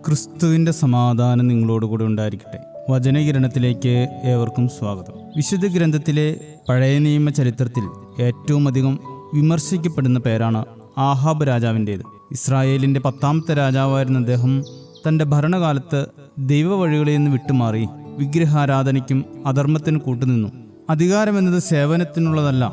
ക്രിസ്തുവിൻ്റെ സമാധാനം നിങ്ങളോടുകൂടി ഉണ്ടായിരിക്കട്ടെ. വചനകിരണത്തിലേക്ക് ഏവർക്കും സ്വാഗതം. വിശുദ്ധ ഗ്രന്ഥത്തിലെ പഴയ നിയമ ചരിത്രത്തിൽ ഏറ്റവും അധികം വിമർശിക്കപ്പെടുന്ന പേരാണ് ആഹാബ് രാജാവിൻ്റേത്. ഇസ്രായേലിൻ്റെ 10ാമത്തെ രാജാവായിരുന്ന അദ്ദേഹം തൻ്റെ ഭരണകാലത്ത് ദൈവവഴികളിൽ നിന്ന് വിട്ടുമാറി വിഗ്രഹാരാധനയ്ക്കും അധർമ്മത്തിനും കൂട്ടുനിന്നു. അധികാരമെന്നത് സേവനത്തിനുള്ളതല്ല,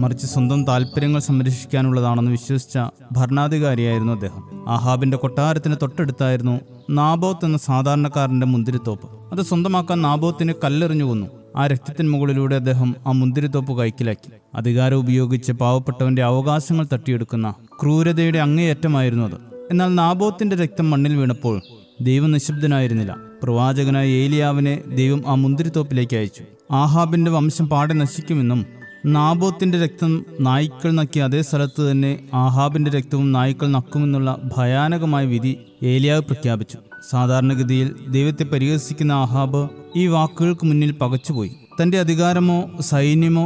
മറിച്ച് സ്വന്തം താല്പര്യങ്ങൾ സംരക്ഷിക്കാനുള്ളതാണെന്ന് വിശ്വസിച്ച ഭരണാധികാരിയായിരുന്നു അദ്ദേഹം. ആഹാബിന്റെ കൊട്ടാരത്തിന് തൊട്ടടുത്തായിരുന്നു നാബോത്ത് എന്ന സാധാരണക്കാരന്റെ മുന്തിരിത്തോപ്പ്. അത് സ്വന്തമാക്കാൻ നാബോത്തിന് കല്ലെറിഞ്ഞു കൊന്നു. ആ രക്തത്തിന് മുകളിലൂടെ അദ്ദേഹം ആ മുന്തിരിത്തോപ്പ് കൈക്കലാക്കി. അധികാരം ഉപയോഗിച്ച് പാവപ്പെട്ടവന്റെ അവകാശങ്ങൾ തട്ടിയെടുക്കുന്ന ക്രൂരതയുടെ അങ്ങേയറ്റമായിരുന്നു അത്. എന്നാൽ നാബോത്തിന്റെ രക്തം മണ്ണിൽ വീണപ്പോൾ ദൈവം നിശബ്ദനായിരുന്നില്ല. പ്രവാചകനായ ഏലിയാവിനെ ദൈവം ആ മുന്തിരിത്തോപ്പിലേക്ക് അയച്ചു. ആഹാബിന്റെ വംശം പാടെ നശിക്കുമെന്നും നാബോത്തിന്റെ രക്തം നായ്ക്കൾ നക്കിയ അതേ സ്ഥലത്ത് തന്നെ ആഹാബിന്റെ രക്തവും നായ്ക്കൾ നക്കുമെന്നുള്ള ഭയാനകമായ വിധി ഏലിയാവ് പ്രഖ്യാപിച്ചു. സാധാരണഗതിയിൽ ദൈവത്തെ പരിഹസിക്കുന്ന ആഹാബ് ഈ വാക്കുകൾക്ക് മുന്നിൽ പകച്ചുപോയി. തന്റെ അധികാരമോ സൈന്യമോ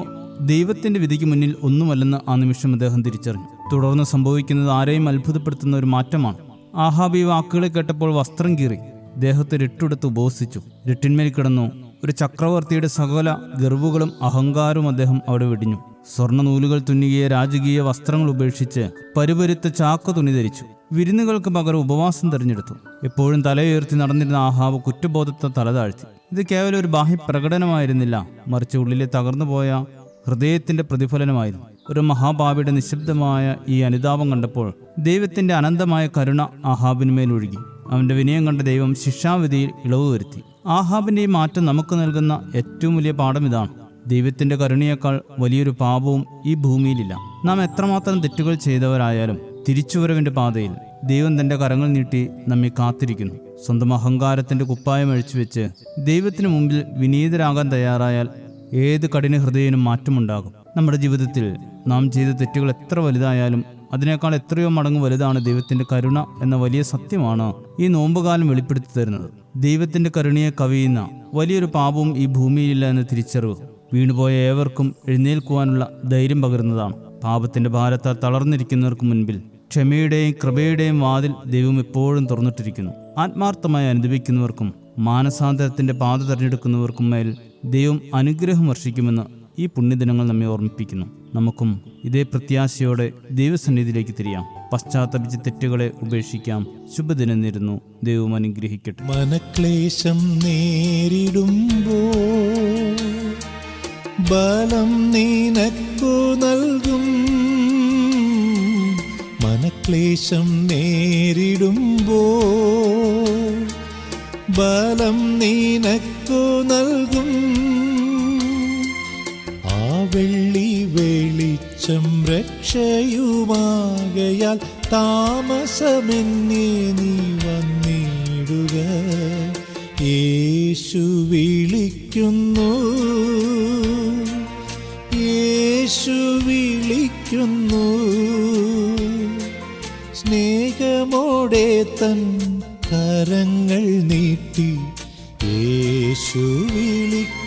ദൈവത്തിന്റെ വിധിക്ക് മുന്നിൽ ഒന്നുമല്ലെന്ന് ആ നിമിഷം അദ്ദേഹം തിരിച്ചറിഞ്ഞു. തുടർന്ന് സംഭവിക്കുന്നത് ആരെയും അത്ഭുതപ്പെടുത്തുന്ന ഒരു മാറ്റമാണ്. ആഹാബ് ഈ വാക്കുകളെ കേട്ടപ്പോൾ വസ്ത്രം കീറി ദേഹത്തെ രട്ടെടുത്ത് ഉപവസിച്ചു. രട്ടിന്മേൽ കിടന്നു. ഒരു ചക്രവർത്തിയുടെ സകല ഗർവുകളും അഹങ്കാരവും അദ്ദേഹം അവിടെ വെടിഞ്ഞു. സ്വർണ്ണ നൂലുകൾ തുന്നിയ രാജകീയ വസ്ത്രങ്ങൾ ഉപേക്ഷിച്ച് പരുപരുത്ത ചാക്ക തുണി ധരിച്ചു. വിരുന്നുകൾക്ക് പകരം ഉപവാസം തിരഞ്ഞെടുത്തു. എപ്പോഴും തലയുയർത്തി നടന്നിരുന്ന ആഹാബ് കുറ്റബോധത്തെ തലതാഴ്ത്തി. ഇത് കേവലം ഒരു ബാഹ്യ പ്രകടനമായിരുന്നില്ല, മറിച്ച് ഉള്ളിലെ തകർന്നുപോയ ഹൃദയത്തിന്റെ പ്രതിഫലനമായിരുന്നു. ഒരു മഹാഭാവിയുടെ നിശബ്ദമായ ഈ അനുതാപം കണ്ടപ്പോൾ ദൈവത്തിന്റെ അനന്തമായ കരുണ ആഹാബിന്മേൽ ഒഴുകി. അവന്റെ വിനയം കണ്ട ദൈവം ശിക്ഷാവിധിയിൽ ഇളവ് വരുത്തി. ആഹാബിന്റെ ഈ മാറ്റം നമുക്ക് നൽകുന്ന ഏറ്റവും വലിയ പാഠം ഇതാണ്: ദൈവത്തിന്റെ കരുണയേക്കാൾ വലിയൊരു പാപവും ഈ ഭൂമിയിലില്ല. നാം എത്രമാത്രം തെറ്റുകൾ ചെയ്തവരായാലും തിരിച്ചുവരവിന്റെ പാതയിൽ ദൈവം തന്റെ കരങ്ങൾ നീട്ടി നമ്മെ കാത്തിരിക്കുന്നു. സ്വന്തം അഹങ്കാരത്തിന്റെ കുപ്പായം അഴിച്ചുവെച്ച് ദൈവത്തിന് മുമ്പിൽ വിനീതരാകാൻ തയ്യാറായാൽ ഏത് കഠിന ഹൃദയനും മാറ്റമുണ്ടാകും. നമ്മുടെ ജീവിതത്തിൽ നാം ചെയ്ത തെറ്റുകൾ എത്ര വലുതായാലും അതിനേക്കാൾ എത്രയോ മടങ്ങ് വലുതാണ് ദൈവത്തിന്റെ കരുണ എന്ന വലിയ സത്യമാണ് ഈ നോമ്പുകാലം വെളിപ്പെടുത്തി തരുന്നത്. ദൈവത്തിന്റെ കരുണയെ കവിയുന്ന വലിയൊരു പാപവും ഈ ഭൂമിയിലില്ല എന്ന തിരിച്ചറിവ് വീണുപോയ ഏവർക്കും എഴുന്നേൽക്കുവാനുള്ള ധൈര്യം പകരുന്നതാണ്. പാപത്തിന്റെ ഭാരത്താൽ തളർന്നിരിക്കുന്നവർക്ക് മുൻപിൽ ക്ഷമയുടെയും കൃപയുടെയും വാതിൽ ദൈവം എപ്പോഴും തുറന്നിട്ടിരിക്കുന്നു. ആത്മാർത്ഥമായി അനുദപിക്കുന്നവർക്കും മാനസാന്തരത്തിന്റെ പാത തിരഞ്ഞെടുക്കുന്നവർക്കും മേൽ ദൈവം അനുഗ്രഹം വർഷിക്കുമെന്ന് ഈ പുണ്യദിനങ്ങൾ നമ്മെ ഓർമ്മിപ്പിക്കുന്നു. നമുക്കും ഇതേ പ്രത്യാശയോടെ ദൈവസന്നിധിയിലേക്ക് തിരിയാം. പശ്ചാത്തപിച്ച് തെറ്റുകളെ ഉപേക്ഷിക്കാം. ശുഭദിനം നേരുന്നു. ദൈവം അനുഗ്രഹിക്കട്ടെ. മനക്ലേശം നേരിടുമ്പോ ബലം നിനക്കു നൽകും. മനക്ലേശം നേരിടുമ്പോ ബലം നിനക്കു നൽകും. ആ വെള്ളി വെളിച്ചം രക്ഷയുമാകയാൽ താമസമെന്നേ നീ വന്നിടുക. യേശു വിളിക്കുന്നു, യേശു വിളിക്കുന്നു. സ്നേഹമോടെ തൻ കരങ്ങൾ നീട്ടി യേശു വിളിക്കുന്നു.